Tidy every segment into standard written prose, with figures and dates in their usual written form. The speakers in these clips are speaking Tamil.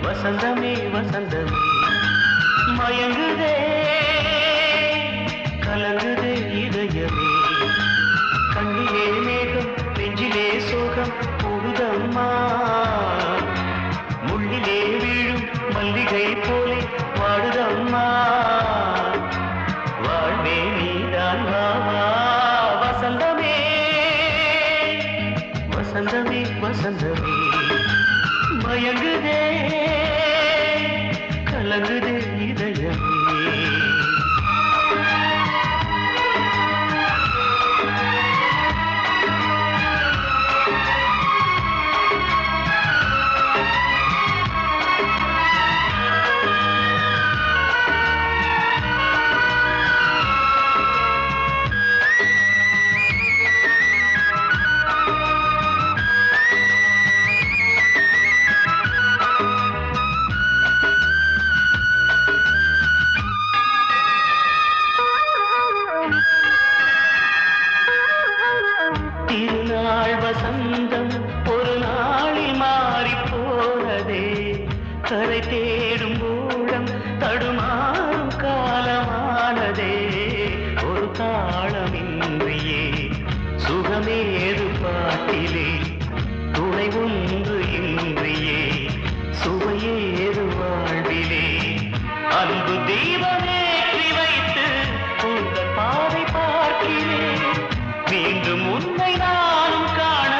வசந்தமே வசந்தமே மயங்குதே கலங்குதே இதயமே கண்ணிலே மேகம் நெஞ்சிலே சோகம் கூடுதம்மா முள்ளிலே வீழும் மல்லிகை போலே வாடுதம்மா வாழ்வே நீதான் வாவா வசந்தமே வசந்தமே வசந்தமே மயங்குதே கலங்குதே இதயமே திருநாள் வசந்தம் ஒரு நாளில் மாறி போனதே கரை தேடும் ஊழம் தடுமாறும் காலமானதே ஒரு தாளமின்றியே சுகமேது பாட்டிலே துணை ஒன்று இன்றியே சுவையேது வாழ்விலே அன்பு தீபமேற்றி வைத்து உங்கள் பாதை பார்க்கிறேன் மீண்டும் உன்னை நானும் காண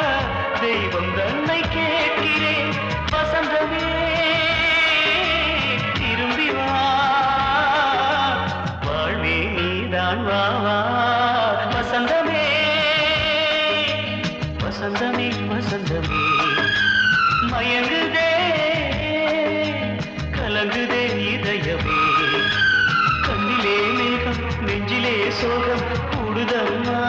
தெய்வம் தன்னை கேட்கிறேன் வசந்தமே திரும்பி வா வாழ்வே நீதான் வா வா வசந்தமே வசந்தமே வசந்தமே மயங்குதே கலங்குதே இதயமே கண்ணிலே மேகம் நெஞ்சிலே சோகம் கூடுதம்மா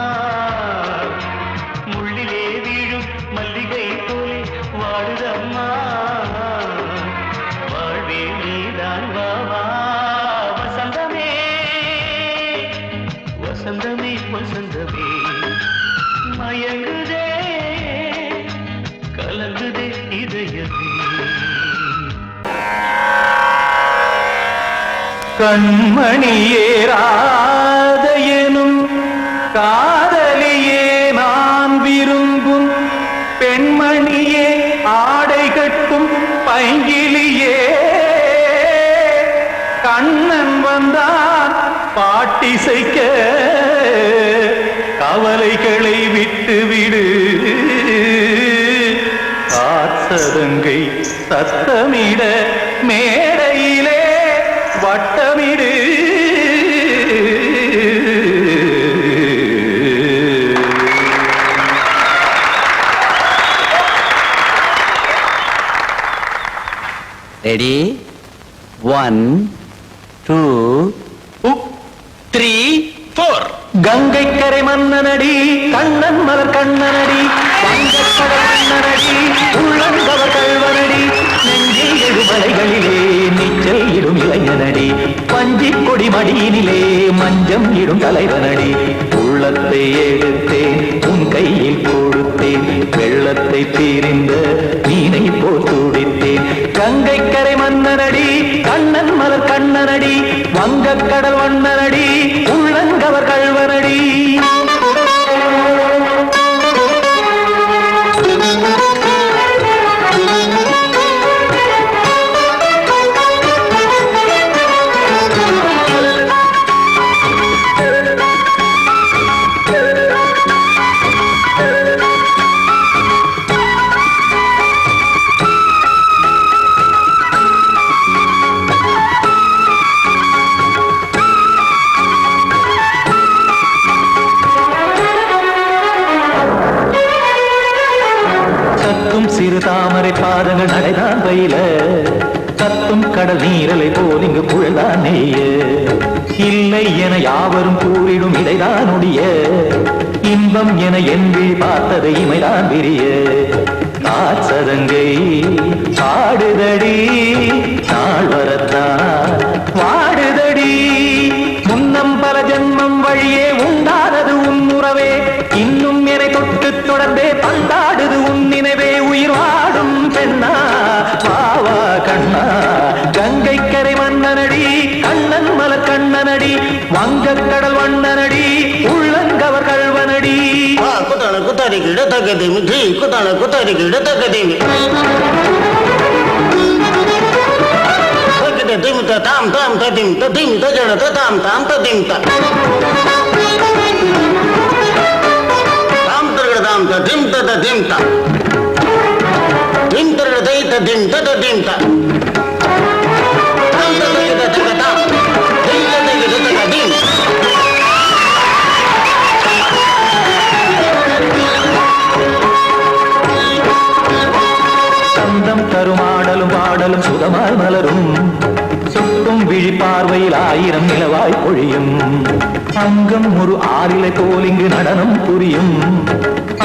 முள்ளிலே வீழும் மல்லிகை போலே வாடுதம்மா வாழ்வே நீதான் வா வா வசந்தமே வசந்தமே வசந்தமே மயங்குதே கலங்குதே இதயமே கண்மணியே ராதையனும் காதலியே நான் விரும்பும் பெண்மணியே ஆடை கட்டும் பைங்கிலியே கண்ணன் வந்தான் பாட்டிசைக்க கவலைகளை விட்டுவிடு காத்ததங்கை சத்தமிட மேடையிலே வட்டமிடு ரெடி 1 2 3 4 கங்கை கரை மன்னனடி கண்ணன் மலர் கண்ணனடி வங்கக்கடல் மன்னனடி உள்ளங்கவர் கல்வனடி நெஞ்சில் எழுமலைகளிலே நீச்சல் இடும் இளைஞனடி பஞ்சி கொடி மடியினிலே மஞ்சம் இடும் தலைவனடி உள்ளத்தை எடுத்தேன் உன் கையில் கொடுத்தேன் வெள்ளத்தை தீரிந்த மீனை போல் துடித்தேன் கங்கை கரை மன்னனடி கண்ணன் மலர் கண்ணனடி வங்கக்கடல் மன்னனடி உள்ளங்கவர் கல்வனடி கத்தும் கடல் நீரலை போல் இங்கு புழலானேய இல்லை என யாவரும் கூறிடும் இடைதான் உடைய இன்பம் என என்பி பார்த்ததை இமைதான் விரிய காற்சதங்கை பாடுதடி நாள் வரத்தான் வாடுதடி முன்னம் பல ஜென்மம் வழியே உண்டானது உன் உறவே இன்னும் என்னை தொட்டு தொடர்ந்தே பந்தாடுது உன் நினைவே உயிர் வாடும் பெண்ணா வாவா கண்ணா கங்கை கரை மன்னனடி கண்ணன் மலர் கண்ணனடி வங்கக் கடல் வண்ணனடி உள்ளங்கவர் கல்வனடி குத்தான குத்தாரி கிட தக்கதேமி ஜி குத்தான குத்தாரி கிட தக்கதேமி திமித்த தாம் தாம் ததிம் ததிம் தஜட தாம் தாம் ததிம் தாம் தரகட தாம் ததிம் ததிம் திம் தரகட தை ததிம் ததிம் தாம் தரகட தகதாம் திம் தரகட தகதிம் சந்தம் தருமாடலும் பாடலும் சுகமாய் மலரும் சுட்டும் விழி பார்வையில் ஆயிரம் நிலவாய் பொழியும் அங்கம் ஒரு ஆறிலை போல் இங்கு நடனம் புரியும்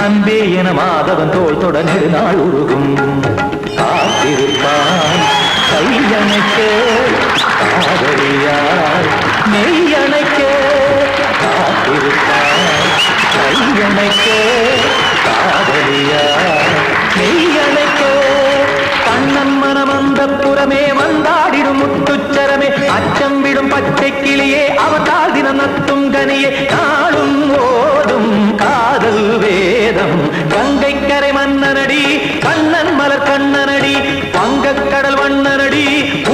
அன்பே என மாதவன் தோல் தொட நெடுநாள் உருகும் காத்திருப்பான் கையணைக்க காதலியார் மெய்யணைக்க காத்திருப்பான் கையணைக்க காதலியார் மெய்யணைக்க கண்ணன் மனம் அந்த புறமே வந்தாடிடும் முத்துச்சரமே அச்சம் விடும் பச்சை கிளியே அவதால் தினம் நத்தும் கனியே நாளும் ஓடும் காதல் வேதம் கங்கை கரை மன்னனடி கண்ணன் மலர் கண்ணனடி வங்கக் கடல் வண்ணனடி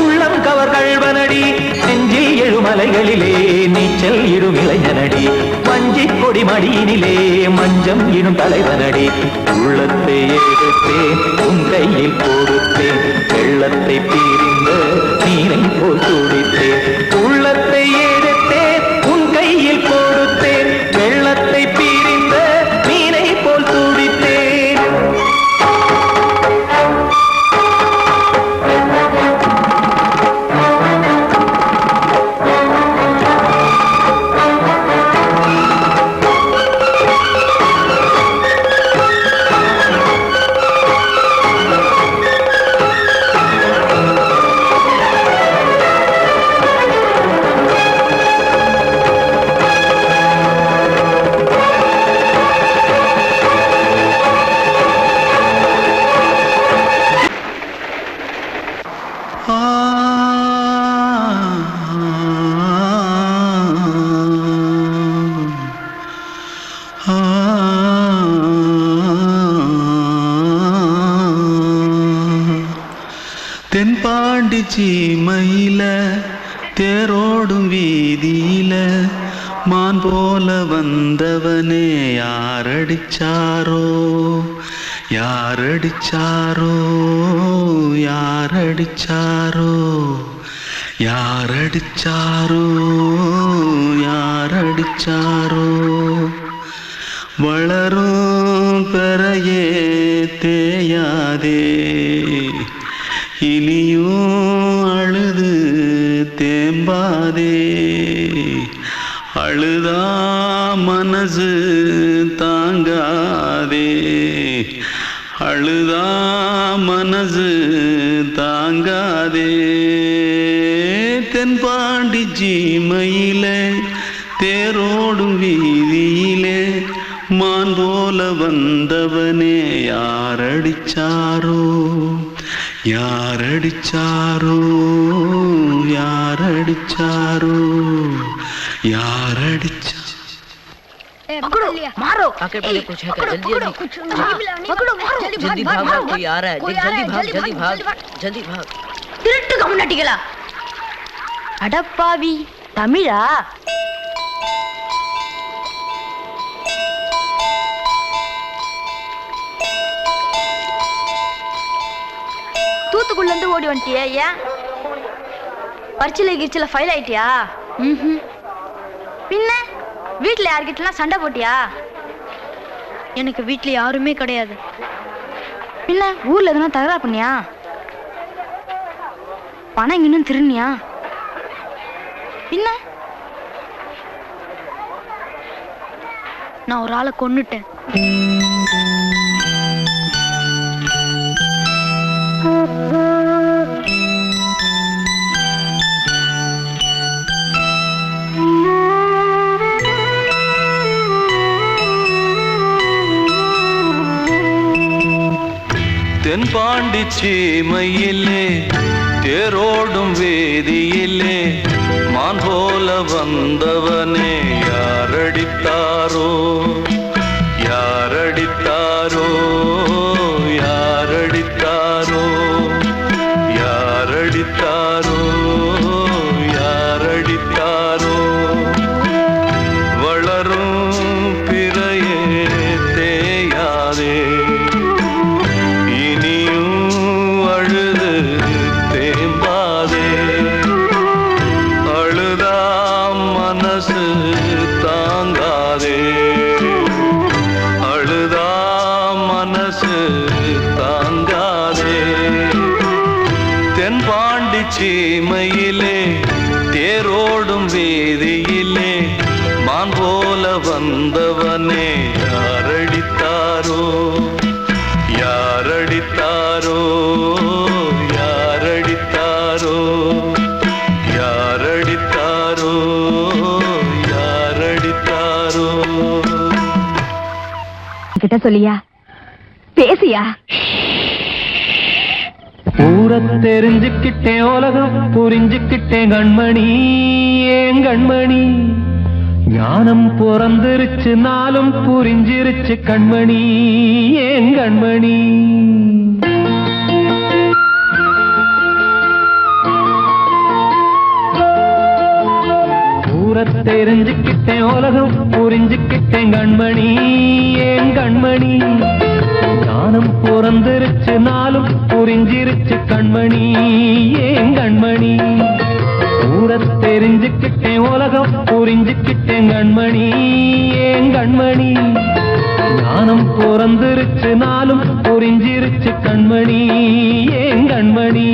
உள்ளம் கவர் கல்வனடி நெஞ்சில் எழுமலைகளிலே நீச்சல் இடும் இளைஞனடி வஞ்சி கொடி மடியினிலே மஞ்சம் இடும் தலைவனடி உள்ளத்தை எடுத்தேன் உன் கையில் கொடுத்தேன் வெள்ளத்தை பிரிந்த நீரை போல் துடித்தேன் உள்ளத்தை எடுத்தேன் உன் கையில் கொடுத்தேன் வெள்ளத்தை பிரிந்த நீரை போல் துடித்தேன் தென்பாண்டி சீமையில தேரோடும் வீதியில மான் போல வந்தவனே யாரடிச்சாரோ யாரடிச்சாரோ யாரடிச்சாரோ யாரடிச்சாரோ யாரடிச்சாரோ வளரும் பெறையே தேயாதே இனியும் அழுது தேம்பாதே அழுதா மனசு தாங்காதே அழுதா மனசு தாங்காதே தென்பாண்டி சீமையிலே தேரோடும் வீதியிலே மான் போல வந்தவனே யாரடிச்சாரோ யாரடிச்சாரோ யாரடிச்சாரோ யாரடிச்சா पकड़ो मारो आके पहले कुछ है क्या जल्दी पकड़ो मारो जल्दी भाग कोई आ रहा है जल्दी भाग जल्दी भाग திருட்டு கம்முனட்டிகளா அடப்பாவி தமிழா தூத்துக்குள்ள இருந்து ஓடி வந்துட்டியா ஏன் பரிச்சையில கிரிச்சில ஃபைல் ஆயிட்டியா பின்ன வீட்டுல யார்கிட்டலாம் சண்டை போட்டியா எனக்கு வீட்டுல யாருமே கிடையாது பின்ன ஊர்ல எதுனா தகராறு பண்ணியா பணம் இன்னும் திருநியா பின்ன நான் ஒரு ஆளை கொன்னுட்டேன். தென்பாண்டி சீமையிலே தேரோடும் வேதியிலே மான் போல வந்தவனே யாரடித்தாரோ யாரடித்தாரோ யாரடித்தாரோ யாரடித்தாரோ யாரடித்தாரோ வளரும் பிறையே தேயாதே சீமையிலே தேரோடும் வேதியிலே மான் போல வந்தவனே யாரடித்தாரோ யாரடித்தாரோ யாரடித்தாரோ யாரடித்தாரோ யாரடித்தாரோ கிட்ட சொல்லியா பேசியா ஊரை தெரிஞ்சுக்கிட்டேன் உலகம் புரிஞ்சுக்கிட்டேன் கண்மணி ஏன் கண்மணி ஞானம் பிறந்திருச்சு நாளும் புரிஞ்சிருச்சு கண்மணி ஏன் கண்மணி ஊரை தெரிஞ்சுக்கிட்டேன் உலகம் புரிஞ்சுக்கிட்டேன் கண்மணி ஏன் கண்மணி ஞானம் பிறந்திருச்சு நாளும் புரிஞ்சிருச்சு கண்மணி ஏன் கண்மணி ஊரை தெரிஞ்சுக்கிட்டேன் உலகம் புரிஞ்சுக்கிட்டேன் கண்மணி ஏன் கண்மணி ஞானம் பிறந்திருச்சு நாளும் புரிஞ்சிருச்சு கண்மணி ஏன் கண்மணி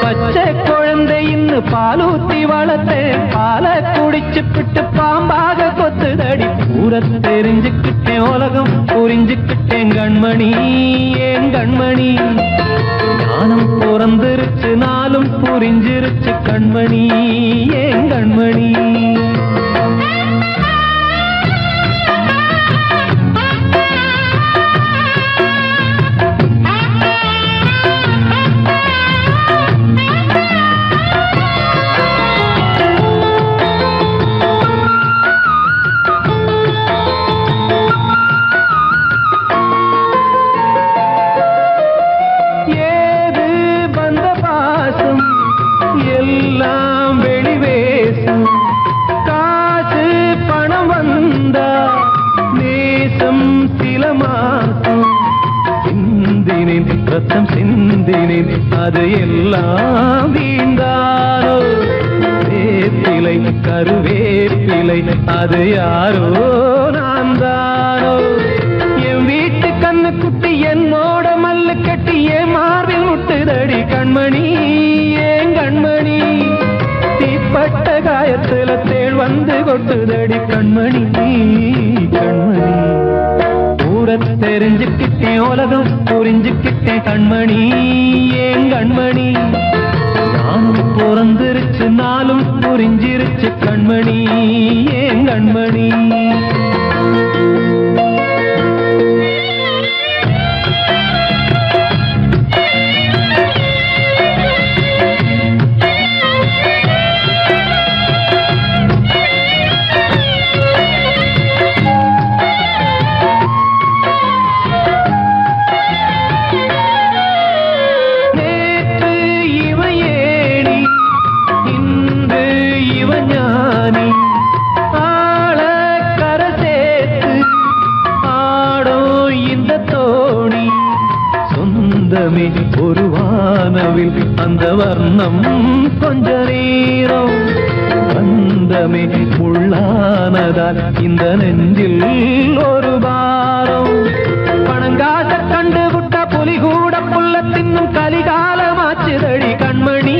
பச்சை குழந்தை இன்னும் பாலூத்தி வளர்த்தேன் பாலை குடிச்சு பிட்டு பாம்பாக கொத்துதடி ஊரை தெரிஞ்சுக்கிட்டேன் உலகம் புரிஞ்சுக்கிட்டேன் கண்மணி ஏன் கண்மணி ஞானம் பிறந்திருச்சு நாளும் புரிஞ்சிருச்சு கண்மணி ஏன் கண்மணி ரத்தம் சிந்தினேன் அது எல்லாம் வீண்டானோ வேப்பிலை கருவேப்பிலை அது யாரோ நான் தானோ என் வீட்டு கண்ணு குட்டி என்னோட மல்லு கட்டி என் மார்பில் முட்டுதடி கண்மணி ஏன் கண்மணி தீப்பட்ட காயத்துல தேள் வந்து கொட்டுதடி கண்மணி கண்மணி ஊரை தெரிஞ்சுக்கிட்டேன் உலகம் புரிஞ்சுக்கிட்டேன் கண்மணி ஏன் கண்மணி ஞானம் பிறந்திருச்சு நாளும் புரிஞ்சிருச்சு கண்மணி ஏன் கண்மணி ஒரு வானவில் அந்த வர்ணம் கொஞ்ச நேரம் பந்தமே உள்ளானதால் இந்த நெஞ்சில் ஒரு பாரம் பணங்காச கண்டு விட்ட புலி கூட புல்ல தின்னும் கலிகாலமாச்சுதடி கண்மணி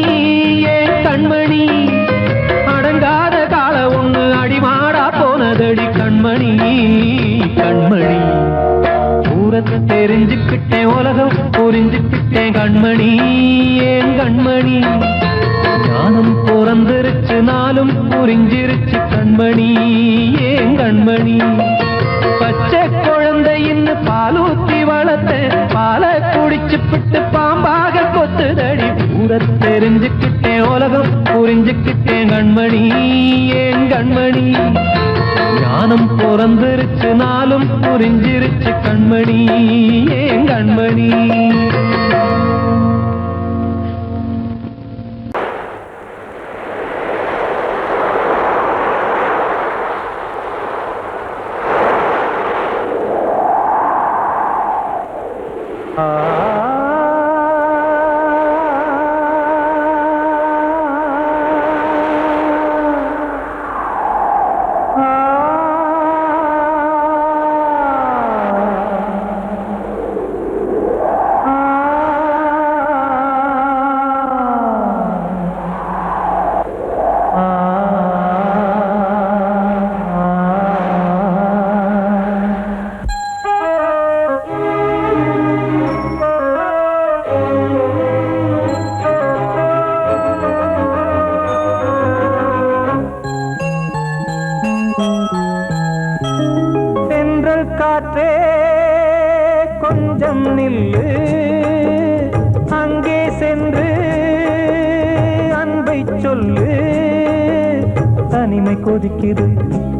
கண்மணி ஞானம் பிறந்திருச்சு நாளும் புரிஞ்சிருச்சு கண்மணி ஏன் கண்மணி பச்சை குழந்தையின்னு பாலூத்தி வளர்த்த பாலை குடிச்சு பிட்டு பாம்பாக கொத்துதடி ஊர தெரிஞ்சுக்கிட்டேன் உலகம் புரிஞ்சுக்கிட்டேன் கண்மணி ஏன் கண்மணி ஞானம் பிறந்திருச்சு நாளும் புரிஞ்சிருச்சு கண்மணி ஏன் கண்மணி காற்றே கொஞ்சம் நில்லு அங்கே சென்று அன்பை சொல்லு தனிமை கொதிக்குது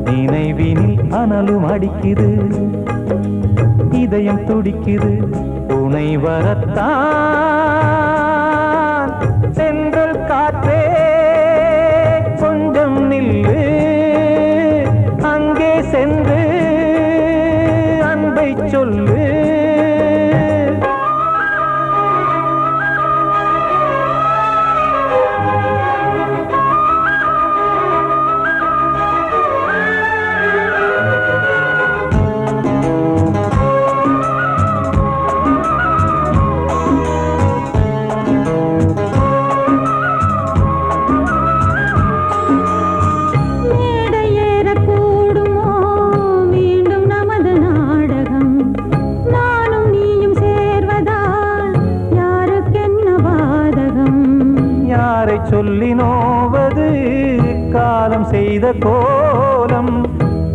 நினைவினில் அனலும் அடிக்குது இதயம் துடிக்குது துணை வரத்தான் சென்றல் காற்றே கொஞ்சம் நில்லு அங்கே சென்று அன்பை சொல்லு சொல்லி நோவது காலம் செய்த கோலம்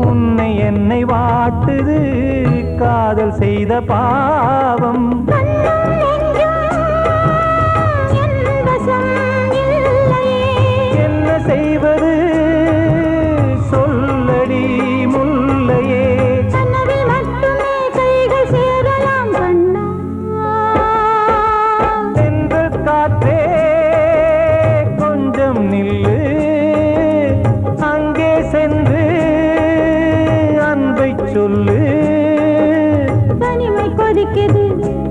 உன்னை என்னை வாட்டுது காதல் செய்த பாவம் என்ன செய்வது சொல்லடி முல்லையே சென்றல் காற்றே நில்லு அங்கே சென்று அன்பை சொல்லு தனிமை கொதிக்குது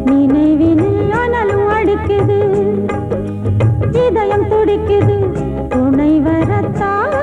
நினைவினில் அனலும் அடிக்குது இதயம் துடிக்குது துணை வரத்தான்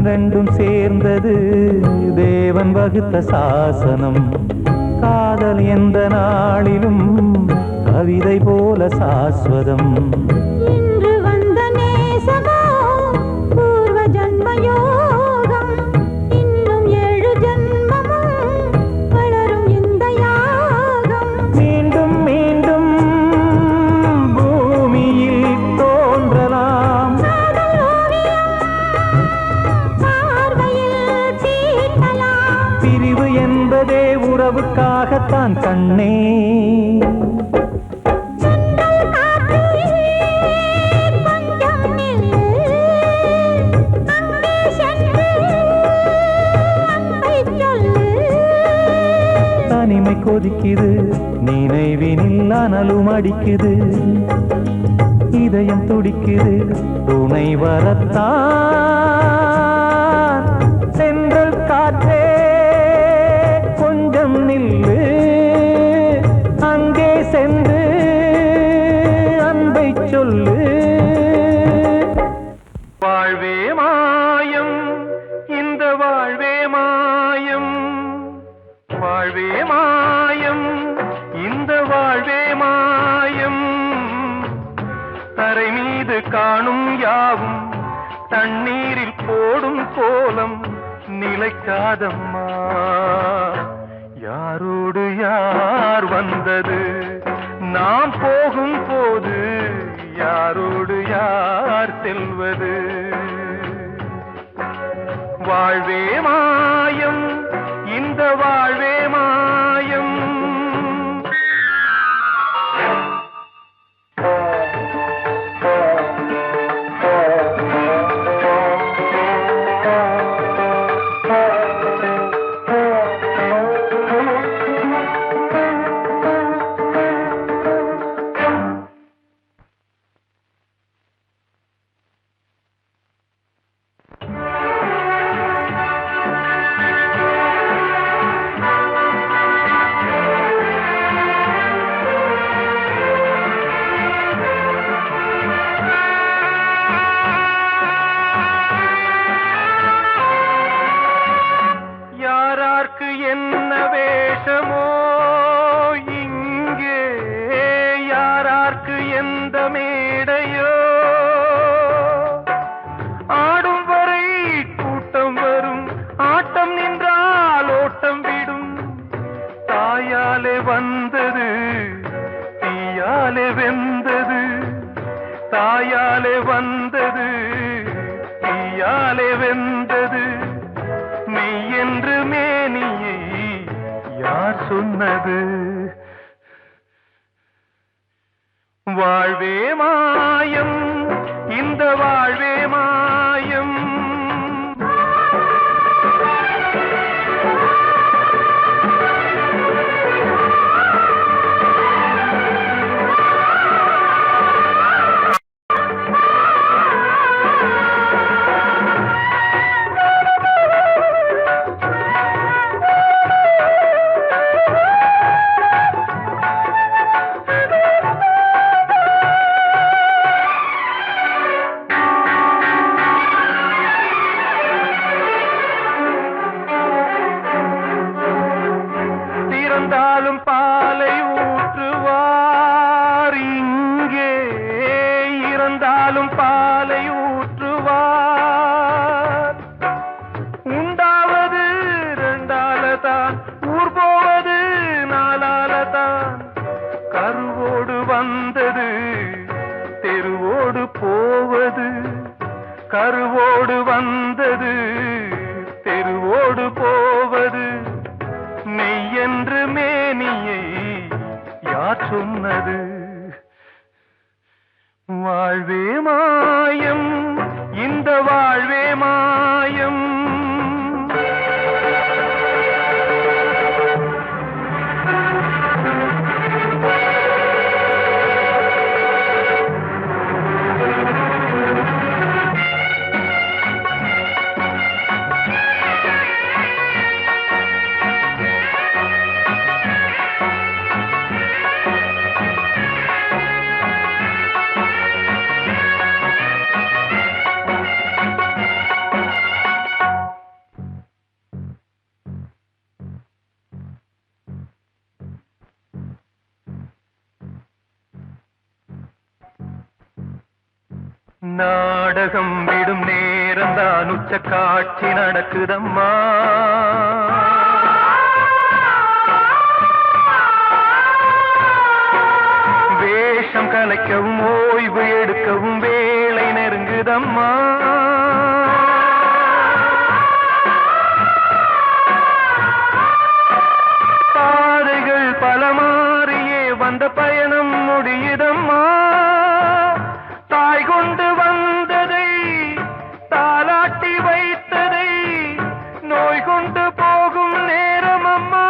ரெண்டும் சேர்ந்தது தேவன் வகுத்த சாசனம் காதல் எந்த நாளிலும் கவிதை போல சாஸ்வதம் இன்று வந்த நேசமோ பூர்வ ஜன்மயோகம் இன்னும் 7 ஜன்மமும் வளரும் இந்த யாகம் மீண்டும் மீண்டும் பூமியில் தோன்றலாம் பிரிவு என்பதே உறவுக்காகத்தான் கண்ணே தனிமை கொதிக்குது, நினைவினில் அனலும் அடிக்குது, இதயம் துடிக்குது துணை வரத்தான். சென்றல் காற்றே கொஞ்சம் நில்லு, அங்கே சென்று அன்பை சொல்லு. வாழ்வே மாயம், இந்த வாழ்வே மாயம், வாழ்வே மாயம், இந்த வாழ்வே மாயம். தரை மீது காணும் யாவும் தண்ணீரில் போடும் கோலம் நிலைக்காதம்மா. யாரோடு யார் வந்தது நாம் போகும் போது, யாரோடு யார் செல்வது. வாழ்வே மாயம், இந்த வாழ்வே மாயம். என்ன வேஷமோ இங்கே, யாரார்க்கு எந்த மேடையோ, ஆடும் வரை கூட்டம் வரும், ஆட்டம் நின்றால் ஓட்டம் விடும். தாயாலே வந்தது தீயாலே வெந்தது, தாயாலே வந்தது தீயாலே வெந்தது. மெய் என்று மேனியை யார் சொன்னது. வாழ்வே மாயம், இந்த வாழ்வே மாயம். இறந்தாலும் பாலை ஊற்றுவார் இங்கே, இறந்தாலும் பாலை ஊற்றுவார். உண்டாவது ரெண்டாலதான், ஊர் போவது நாலாலதான். கருவோடு வந்தது தெருவோடு போவது, கருவோடு வந்தது தெருவோடு போவது. மெய் என்று மேனியை யார் சொன்னது. வாழ்வே மாயம், இந்த வாழ்வே மாயம். நாடகம் விடும் நேரம்தான் உச்ச காட்சி நடக்குதம்மா. வேஷம் கலைக்கவும் ஓய்வு எடுக்கவும் வேளை நெருங்குதம்மா. பாதைகள் பல மாறியே வந்த பயணம் முடியுதம்மா. தாய் கொண்டு வந்ததை தாலாட்டி வைத்ததை நோய் கொண்டு போகும் நேரம் அம்மா.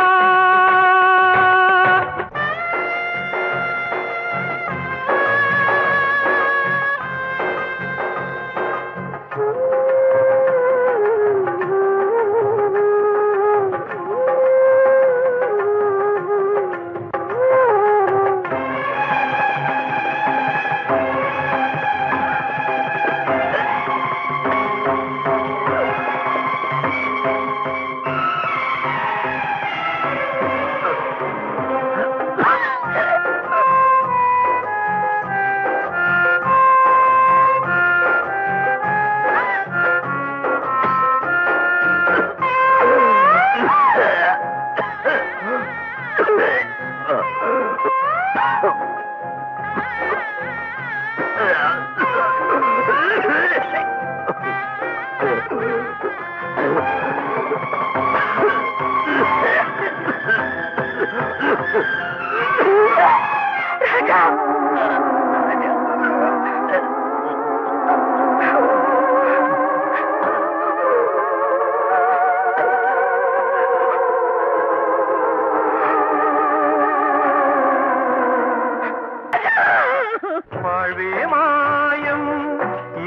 வாழ்வே மாயம்,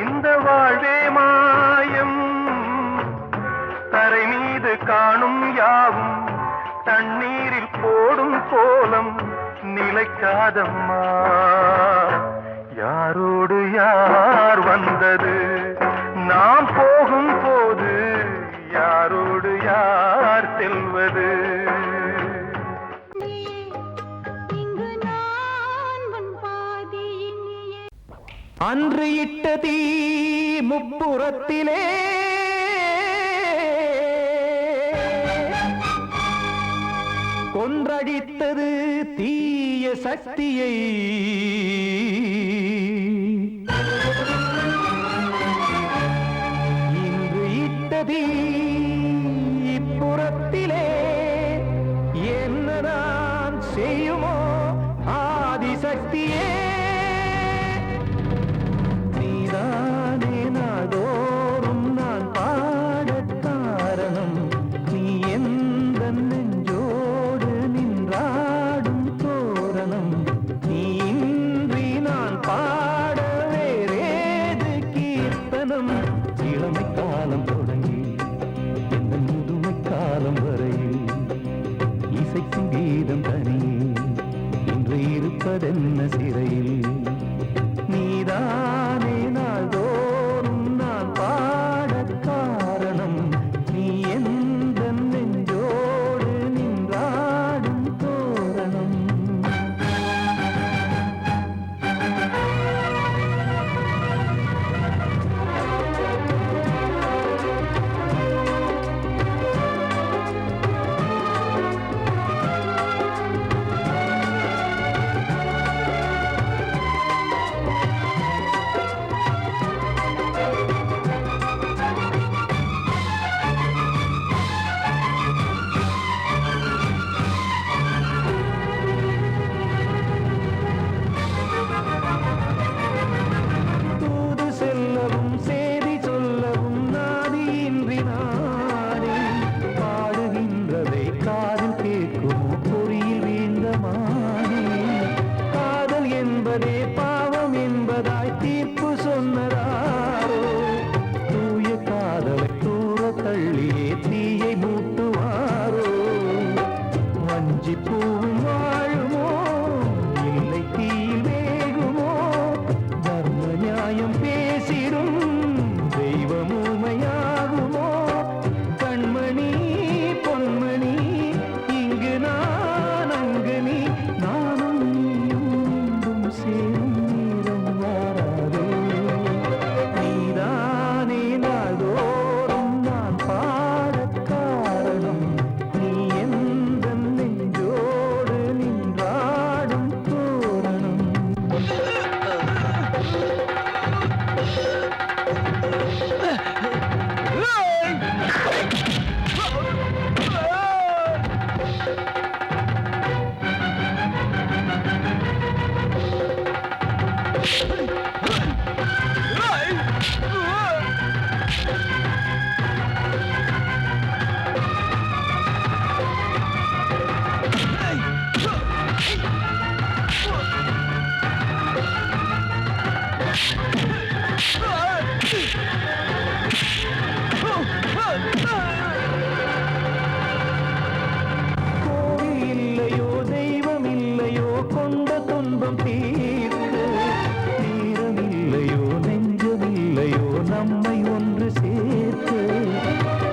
இந்த வாழ்வே மாயம், தரை மீது காணும் யாவும் தண்ணீரில் போடும் கோலம் நிலைக்காதம்மா. யாரோடு யார் வந்தது நாம் போகும் போது, யாரோடு யார் செல்வது? இங்கு நான் உன் பாதியினியே. அன்று இட்ட தீ முப்புறத்திலே கொன்றடித்தது தீய சக்தியை. இன்று இட்ட தீ இப்புறத்திலே என்ன நான் செய்யுமோ ஆதிசக்தியே. நீதானே நாடோறும் நான் பாடக் காரணம், நீ எந்த நெஞ்சோடு நின்றாடும் தோரணம். நீ இன்றி நான் பாட வேறேது கீர்த்தனம். இளமை காலம் தொடங்கி எந்த முதுமை காலம் வரையில் இசைக்கும் கீதம் தனியே இன்று இருப்பதென்ன சிறையில். நீதானே நாள்தோறும் நான் பாடக் காரணம், நீ எந்த நெஞ்சோடு நின்றாடும் தோரணம். தூது செல்லவும் சேதி சொல்லவும் நாதியின்றி நானே பாடுகின்றதை காதில் கேட்கும் பொறியில் வீழ்ந்த மானே. காதல் என்பதே பாவம் என்பதாய் தீர்ப்பு சொன்னதாரோ, தூய காதலை தூர தள்ளியே தீயை மூட்டுவாரோ. வஞ்சி பூவும் வாழுமோ இல்லை தீயில் வேகுமோ, தர்ம நியாயம் பேசிடும் தெய்வம் ஊமையாகுமோ. கண்மணி பொன்மணி இங்கு நான் அங்கு நீ, நானும் நீயும் மீண்டும் சேரும் நேரம் வாராதோ. நீதானே நாள்தோறும் நான் பாடக் காரணம், நீ எந்த நெஞ்சோடு நின்றாடும் தோரணம். கோவில் இல்லையோ தெய்வம் இல்லையோ கொண்ட துன்பம் தீர்க்க, நேரம் இல்லையோ நெஞ்சம் இல்லையோ நம்மை ஒன்று சேர்க்க.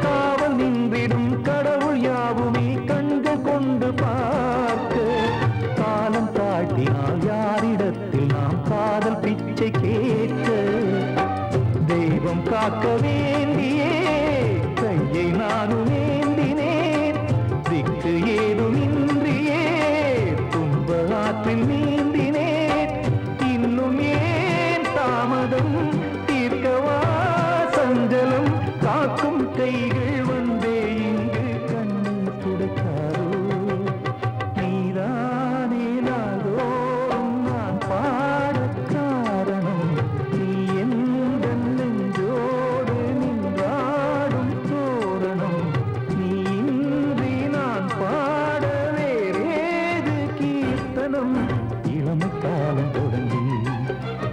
காவல் நின்றிடும் கடவுள் யாவுமே கண்கள் கொண்டு பார்க்க, காலம் தாட்டினால் யாரிடத்தில் நாம் காதல் பிச்சை கேட்க. தெய்வம் காக்க வேண்டியே கையை நானும் ஏந்தினேன், திக்கு ஏதுமின்றியே துன்ப ஆற்றில் நீந்தினேன். இன்னும் ஏன் தாமதம் தீர்க்கவா சஞ்சலம், காக்கும் கைகள் வந்தே இங்கு கண்ணீர் துடைக்காரோ. நீதானே நாள்தோறும் நான் பாடக் காரணம், நீ எந்த நெஞ்சோடு நின்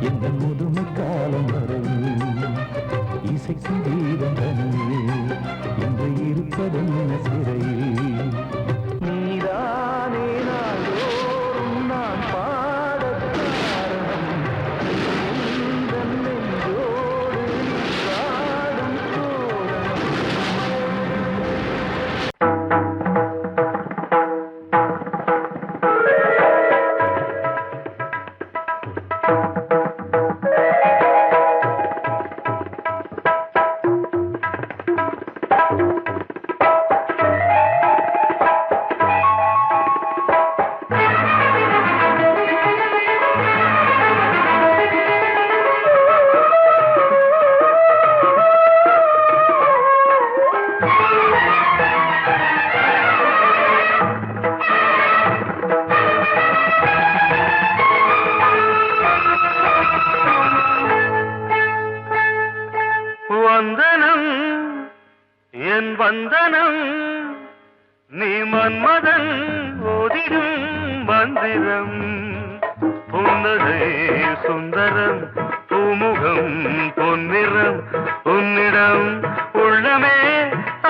எந்த முதுமை காலம் வரை இசைக்கும் கீதம் தனியே என்று இருப்பதென்ன சிறையில் நீதானே நாள்தோறும் நான் பாடக் காரணம் எந்தன் நெஞ்சோடு நீ பாடும் தோரணம் வந்தனம் என் வந்தனம் நீ மன்மதன் ஓதிடும் மந்திரம் புன்னகை சுந்தரம் பூமுகம் பொன்னிறம் உன்னிடம் உள்ளமே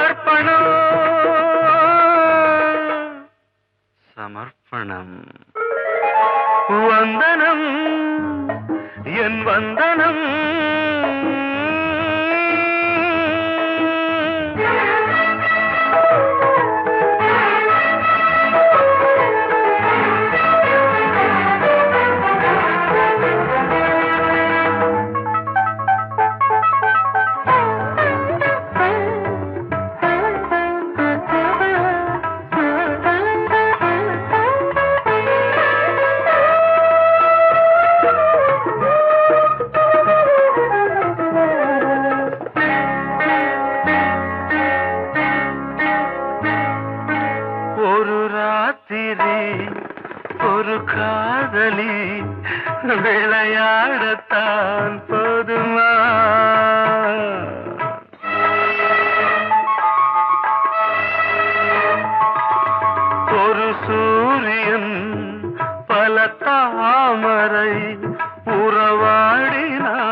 அர்ப்பணம் சமர்ப்பணம் வந்தனம் என் வந்தனம் ஒரு ராத்திரி ஒரு காதலி விளையாடத்தான் போதுமா ஒரு சூரியன் பல தாமரை உறவாடினால்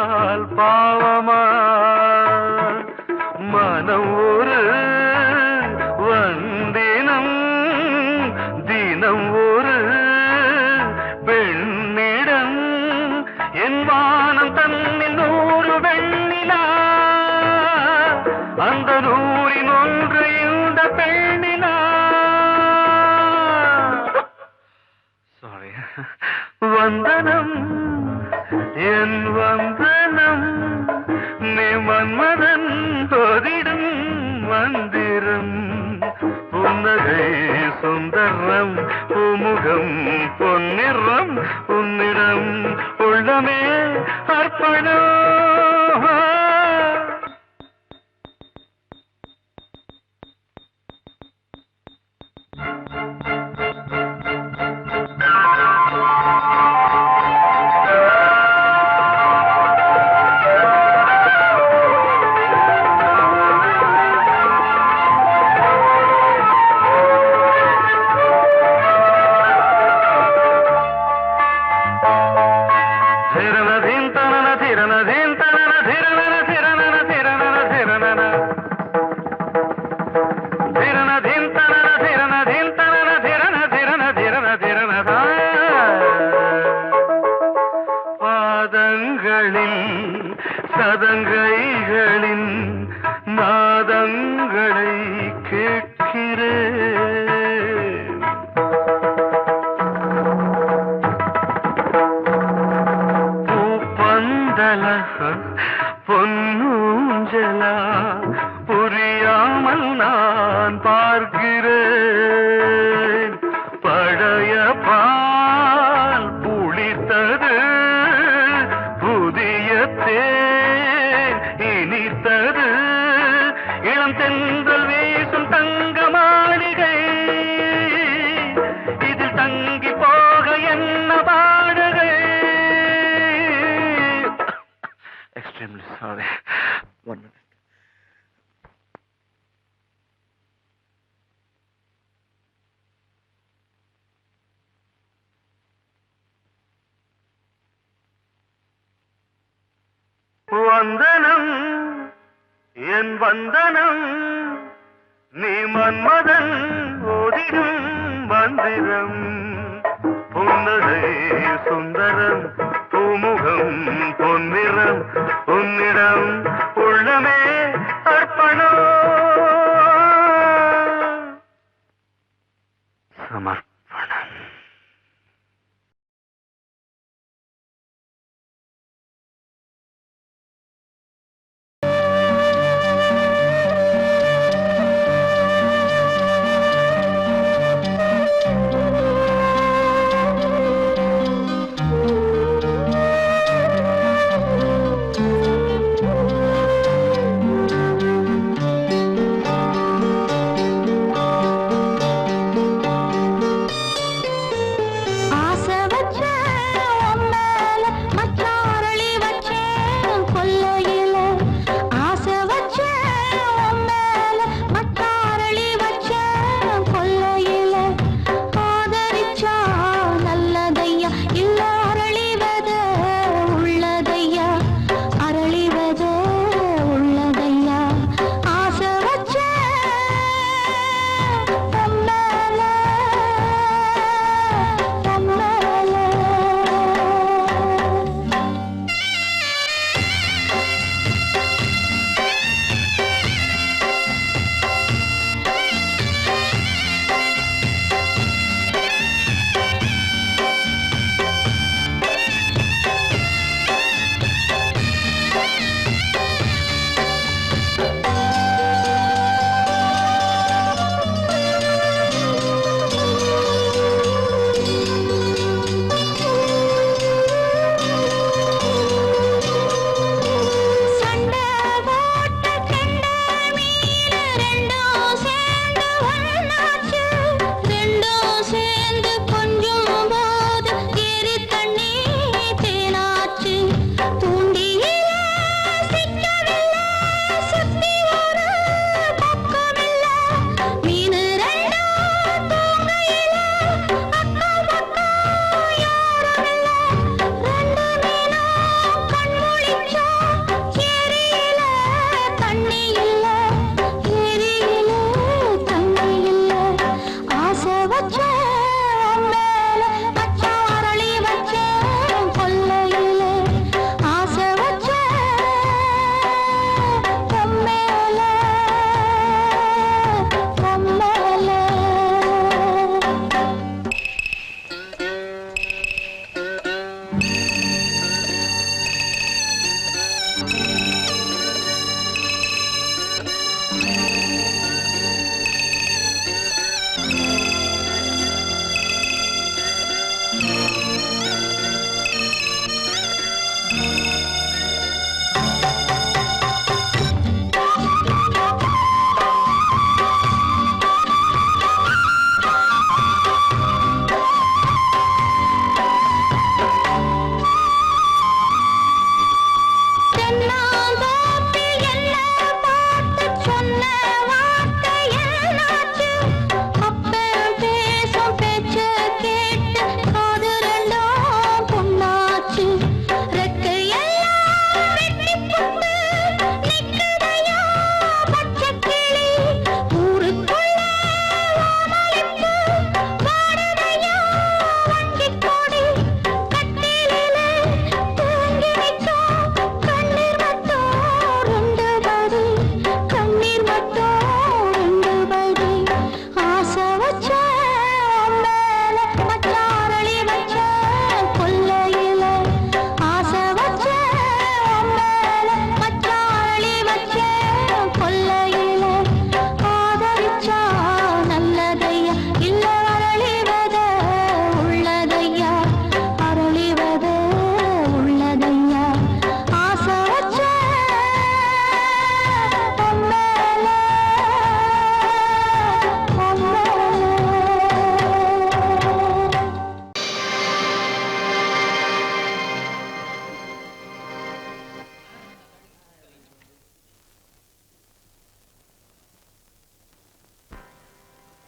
பாவமா மனம் ஒரு வந்தினம் தினம் ஒரு பெண்ணிடம் என் வானம் தன்னில் 100 வெண்ணிலா அந்த 100இன் ஒன்று இந்த பெண்ணிலா சாரி வந்தனம் என் வந்தனம் நீ மன்மதன் ஓதிடும் மந்திரம் புன்னகை சுந்தரம் பூமுகம் பொன்னிறம் உன்னிடம் உள்ளமே அர்ப்பணம் பாதங்களில் சதங்கைகளின் நாதங்களை கேட்கிறேன் பூப்பந்தல பொன்னூஞ்சலா புரியாமல் நான் பார்க்கிறேன் பழைய பால் புளித்தது புதிய தேன் இனித்தது இளம் தென்றல் வீசும் தங்க மாளிகை இதில் தங்கி போக என்ன பாடுகை எக்ஸ்ட்ரீம்லி சாரி 1 minute வந்தனம் என் வந்தனம் நீ மன்மதன் ஓதிடும் மந்திரம் புன்னகை சுந்தரம் பூமுகம் பொன்னிறம் உன்னிடம் உள்ளமே அர்ப்பணம் சமர்ப்பணம். ஆசை வச்ச உம்மேல மச்சாரளி வச்சேன் கொல்லையில ஆசை வச்ச உம்மேல மச்சாரளி வச்சேன் கொல்லையில ஆதரிச்சா நல்லதையா இல்ல அரளிவத உள்ளதையா அரளிவத உள்ளதையா ஆசை வச்ச உம்மேல சண்டை போட்ட கெண்ட மீன் ரெண்டும் சேர்ந்து ஒண்ணாச்சு ரெண்டும் சேர்ந்து கொஞ்சம் போது ஏரி தண்ணி தேனாச்சு தூண்டியில சிக்கவில்லை சுத்தி ஒரு பக்கமில்ல மீன் ரெண்டும் தூங்கையில அக்கம் பக்கம் யாருமில்ல ரெண்டு மீனும் கண் முழிச்சா ஏரியில தண்ணி இல்ல ஏரியில தண்ணி இல்ல ஆசை வச்ச மேல மச்சாரளி வச்ச கொல்லையில ஆசை வச்ச மேல மேல தென்னாந்தோப்பில் என்ன பார்த்து சொன்ன வார்த்தை என்னாச்சு அப்பன் பேசும் பேச்ச கேட்டு காது ரெண்டும் புண்ணாச்சு ரெக்கையெல்லாம் வெட்டி புட்டு நிக்குதையா பச்சை கிளி ஊருக்குள்ள வாமளிப்பு வாடுதையா வஞ்சிக் கொடி கட்டிலிலே தூங்கி நிற்கும் கண்ணீர் மட்டும் ரெண்டு படி கண்ணீர் மட்டும் ரெண்டு படி ஆசை வச்ச மேல மச்சாரளி வச்ச கொல்லையில ஆசை வச்ச மேல மச்சாரளி வச்ச கொல்லையில ஆதரிச்சா நல்லதையா இல்ல அரளிவத உள்ளதையா அரளிவத உள்ளதையா ஆசை வச்ச மேல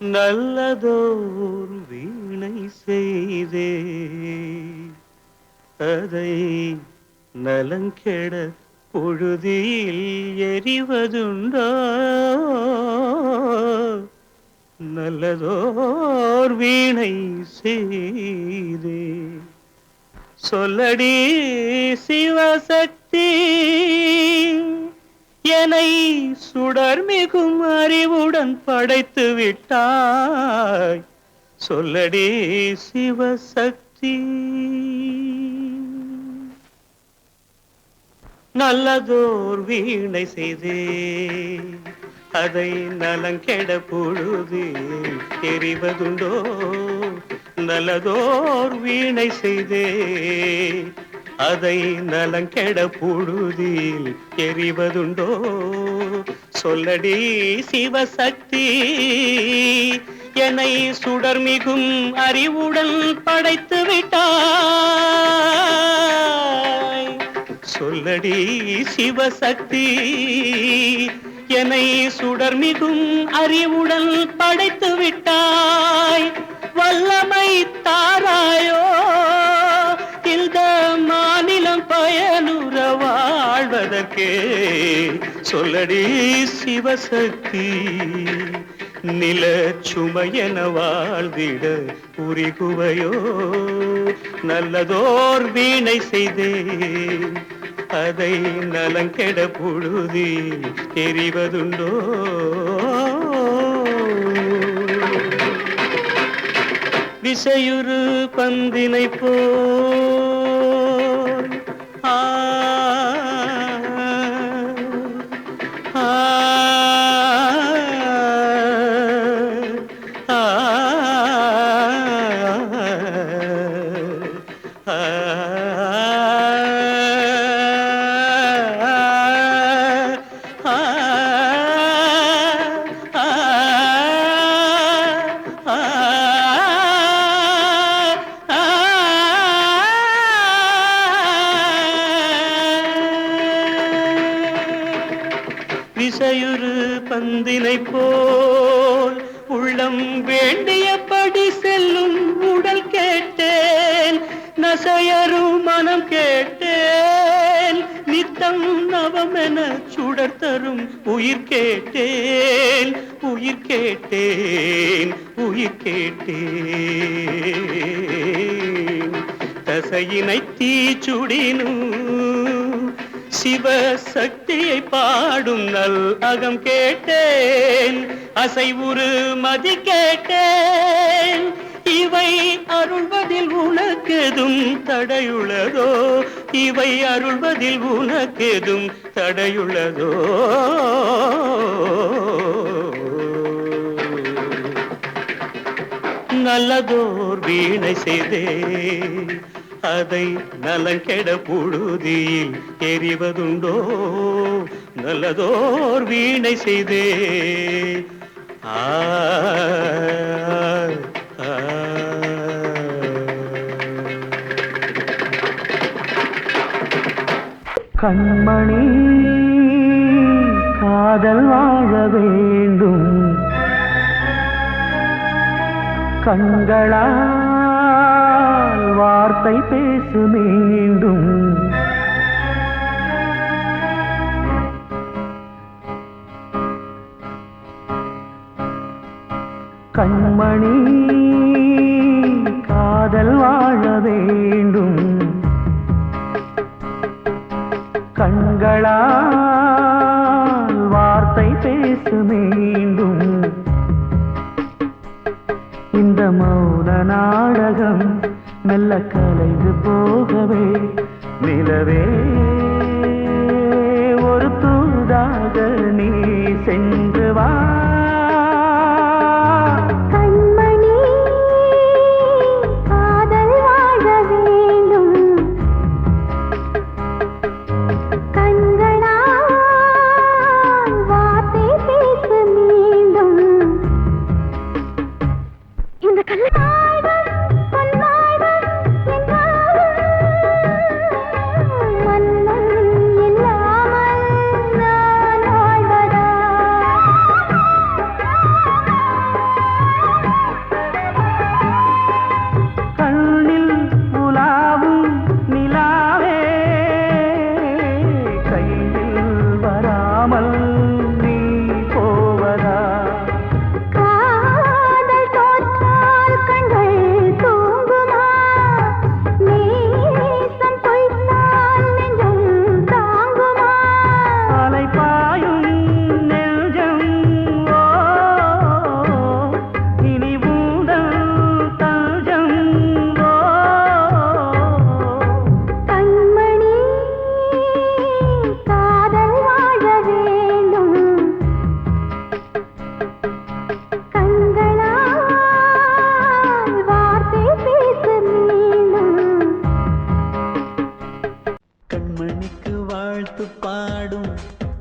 நல்லதோர் வீணை செய்தே அதை நலங்கெட புழுதியில் எரிவதுண்டோ நல்லதோர் வீணை செய்தே சொல்லடி சிவசக்தி என்னை சுடர் மிகும் அறிவுடன் படைத்து விட்டாய் சொல்லடி சிவசக்தி நல்லதோர் வீணை செய்தே அதை நலங்கெட பொழுதில் எறிவதுண்டோ நல்லதோர் வீணை செய்தே அதை நலங்கெட பொழுதில் எறிவதுண்டோ சொல்லடி சிவசக்தி என்னை சுடர் மிகும் அறிவுடன் படைத்து விட்டாய் சொல்லடி சிவசக்தி என்னை சுடர் மிகும் அறிவுடன் படைத்து விட்டாய் வல்லமை தாராயோ இந்த மாநிலம் பயனுற வாழ்வதற்கே சொல்லடி சிவசக்தி நில சுமையென வாழ்ந்திட புரிகுவையோ நல்லதோர் வீணை செய்தே அதை நலங்கெட பொழுதில் தெரிவதுண்டோ விசையுறு பந்தினை போல் ஆ ஆ விசையுறு பந்தினை போல் உள்ளம் வேண்டியபடி செல்லும் உடல் கேட்டேன் நசையரும் மனம் கேட்டேன் நித்தம் நவமென சுடர் தரும் உயிர் கேட்டேன் உயிர் கேட்டேன் உயிர் கேட்டேன் தசையினை தீச்சுடினும் சிவசக்தியை பாடும் நல் அகம் கேட்டேன் அசைவுறு மதி கேட்டேன் இவை அருள்வதில் உனக்கெதும் தடையுள்ளதோ இவை அருள்வதில் உனக்கெதும் தடையுள்ளதோ நல்லதோர் வீணை செய்தே அதை நலங்கெட பொழுதில் எறிவதுண்டோ நல்லதோர் வீணை செய்தே ஆ கண்மணி காதல் வாழ வேண்டும் கண்களால் வார்த்தை பேசு மீண்டும் கண்மணி காதல் வாழ வேண்டும் கண்களால் வார்த்தை பேசு மீண்டும் இந்த மௌன நாடகம் மெல்ல கலைந்து போகவே நிலவே ஒரு தூதாக நீ சென்று வா கண்மணி காதல் வாழ வேண்டும் கண்களால் வார்த்தை பேசு மீண்டும் இந்த கல்லாய்கள் பொன்னாய்கள் என்றாலும் மன்னன் இல்லாமல் நான் வாழ்வதா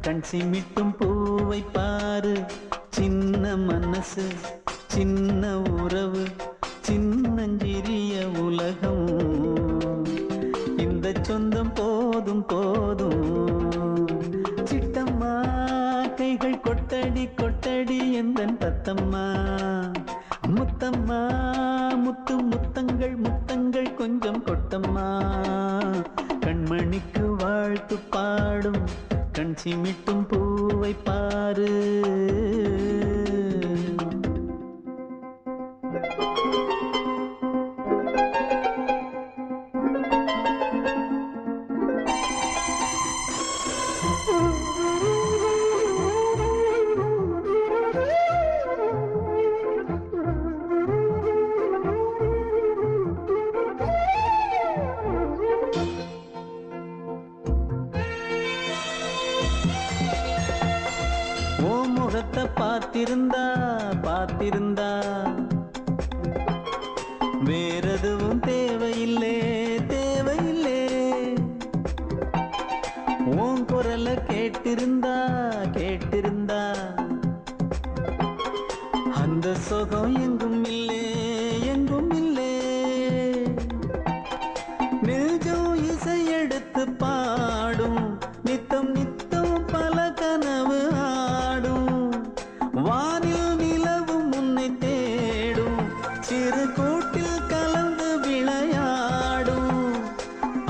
கண் சிமிட்டும் பூவை பாரு, சின்ன மனசு சின்ன உறவு சின்னஞ்சிறிய உலகம். இந்த சொந்தம் போதும் போதும். சிட்டம்மா கைகள் கொட்டடி கொட்டடி எந்தன் தத்தம்மா. முத்தம்மா முத்து முத்தங்கள் முத்தங்கள் கொஞ்சம் கொட்டம்மா. கண்மணிக்கு வாழ்த்து பாடும் கண் சிமிட்டும் பூவை பாரு. பார்த்திருந்தா பார்த்திருந்தா வேறெதுவும் தேவையில்லை தேவையில்லை. உன் குரல கேட்டிருந்தா கேட்டிருந்தா அந்த சுகம் எங்கும் இல்லை எங்கும் இல்லை. நெஞ்சம் இசை எடுத்து பாடும் நித்தம் நித்தம் பல கனவு ஆடும். வானில் நிலவும் உன்னை தேடும் சிறு கூட்டில் கலந்து விளையாடும்.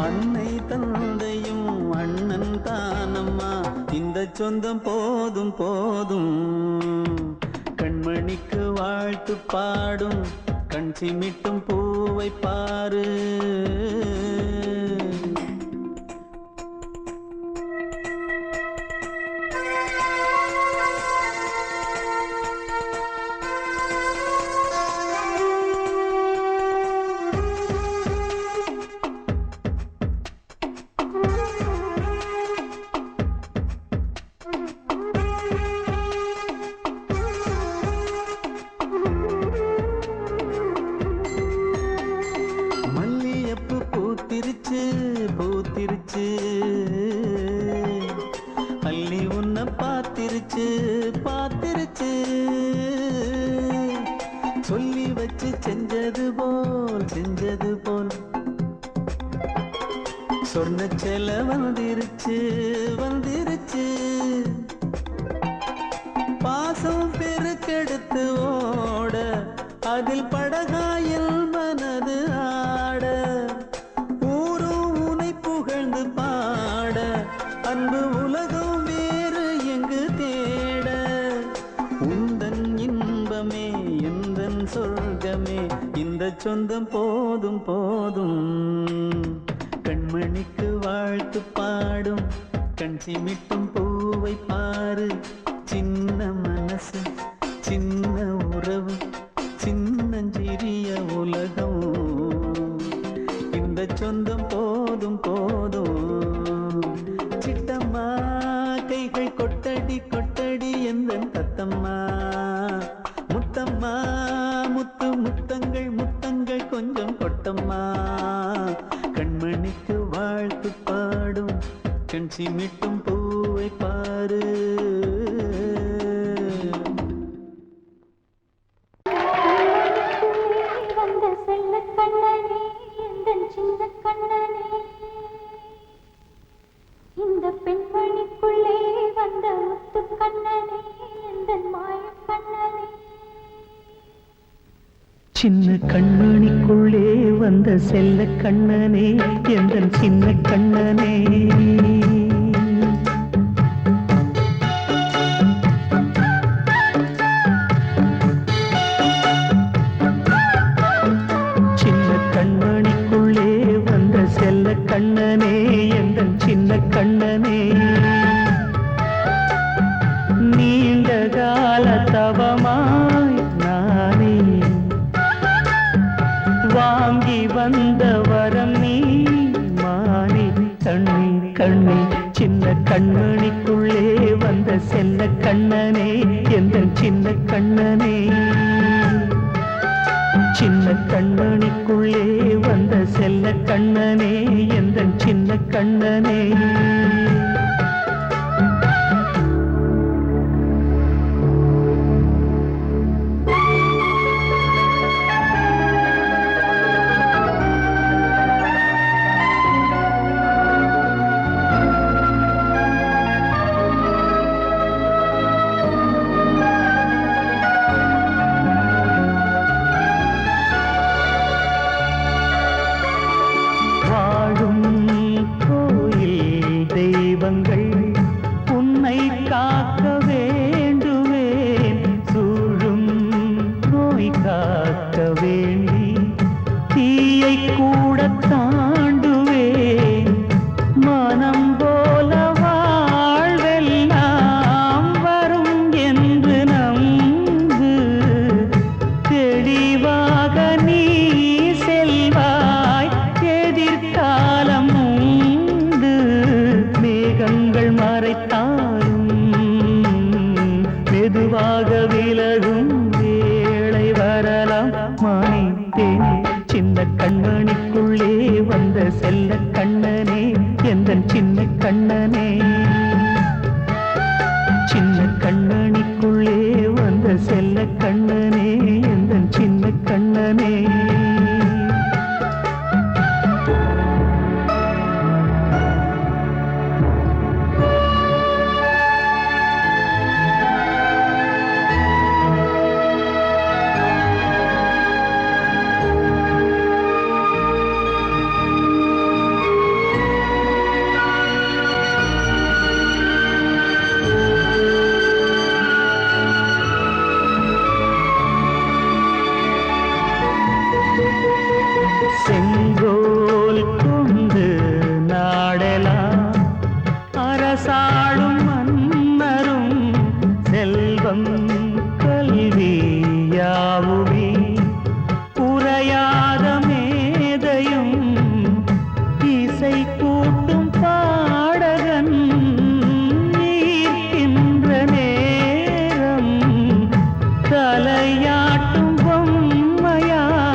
அன்னை தந்தையும் அண்ணன் தானம்மா, இந்த சொந்தம் போதும் போதும். கண்மணிக்கு வாழ்த்து பாடும் கண் சிமிட்டும் பூவை பாரு. பூத்திருச்சு பூத்திருச்சு அள்ளி உன்னை பார்த்திருச்சு பார்த்திருச்சு. சொல்லி வச்சு செஞ்சது போல் செஞ்சது போல் சொன்ன செல வந்திருச்சு வந்திருச்சு. பாசம் பெருக்கெடுத்து ஓட அதில் படகாயில் மனது ஆட. ஊரும் உனை புகழ்ந்து பாட அன்பு உலகம் வேறு எங்கு தேட. உந்தன் இன்பமே எந்தன் சொர்க்கமே, இந்த சொந்தம் போதும் போதும். கண்மணிக்கு வாழ்த்து பாடும் கண் சிமிட்டும் பூவை பாரு. சின்ன மனசு சின்ன உறவு சின்னஞ்சிறிய உலகம். இந்த சொந்தம் போதும் போதும். சிட்டம்மா கைகள் கொட்டடி கொட்டடி எந்தன் தத்தம்மா. முத்தம்மா முத்து முத்தங்கள் முத்தங்கள் கொஞ்சம் கொட்டம்மா. கண்மணிக்கு வாழ்த்து பாடும் கண் சிமிட்டும் பூவை பாரு. வந்த செல்ல கண்ணனே எந்தன் சின்ன கண்ணனே, இந்த பெண்மணிக்குள்ளே வந்த முத்து கண்ணனே எந்தன் மாய கண்ணனே. சின்ன கண்மணிக்குள்ளே வந்த செல்ல கண்ணனே எந்தன் சின்ன கண்ணனே. சின்ன கண்மணிக்குள்ளே வந்த செல்ல கண்ணனே எந்தன் சின்ன கண்ணனே. நீண்ட கால தவமாய் நானே வாங்கி வந்த வரம் நீ மானே. கண்ணே கண்ணே சின்ன கண்மணிக்குள்ளே வந்த செல்ல கண்ணனே எந்தன் சின்ன கண்ணனே. சின்ன கண்மணிக்குள்ளே வந்த செல்ல கண்ணனே எந்தன் சின்ன கண்ணனே. சின்ன கண்ணனே சின்ன கண்ணனிக்குள்ளே வந்த செல்ல கண்ணனே எந்த சின்ன கண்ணனே செங்கோல் கொண்டு நாடலாம் அரசாளும் மன்னரும் செல்வம் கல்வியாவுமே குறையாத மேதையும் இசை கூட்டும் பாடகன் ஈர்க்கின்ற நேரம் தலையாட்டும் பொம்மையாய்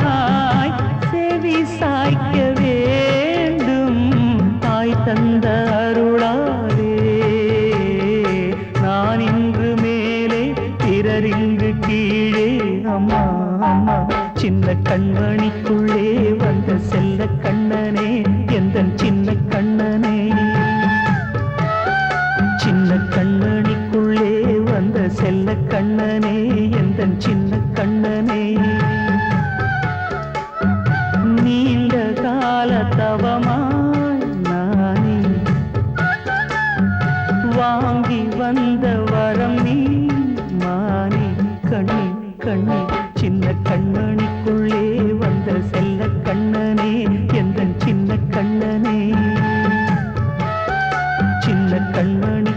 செவி சாய்க்க வேண்டும் தாய் தந்த அருளாலே நான் இன்று மேலே பிறர் இங்கு கீழே அம்மா அம்மா சின்ன கண்மணிக்குள்ளே வந்த செல்ல கண்ணனே எந்த சின்ன கண்ணனே சின்ன கண்ணனிக்குள்ளே வந்த செல்ல கண்ணனே எந்த சின்ன கண்ணனே நீண்ட கால தவமாய் நானே வாங்கி வந்த வரம் நீ மானே கண்ணே கண்ணே சின்ன கண்ணனிக்குள்ளே வந்த செல்ல கண்ணனே எந்த சின்ன கண்ணனே சின்ன கண்ணனே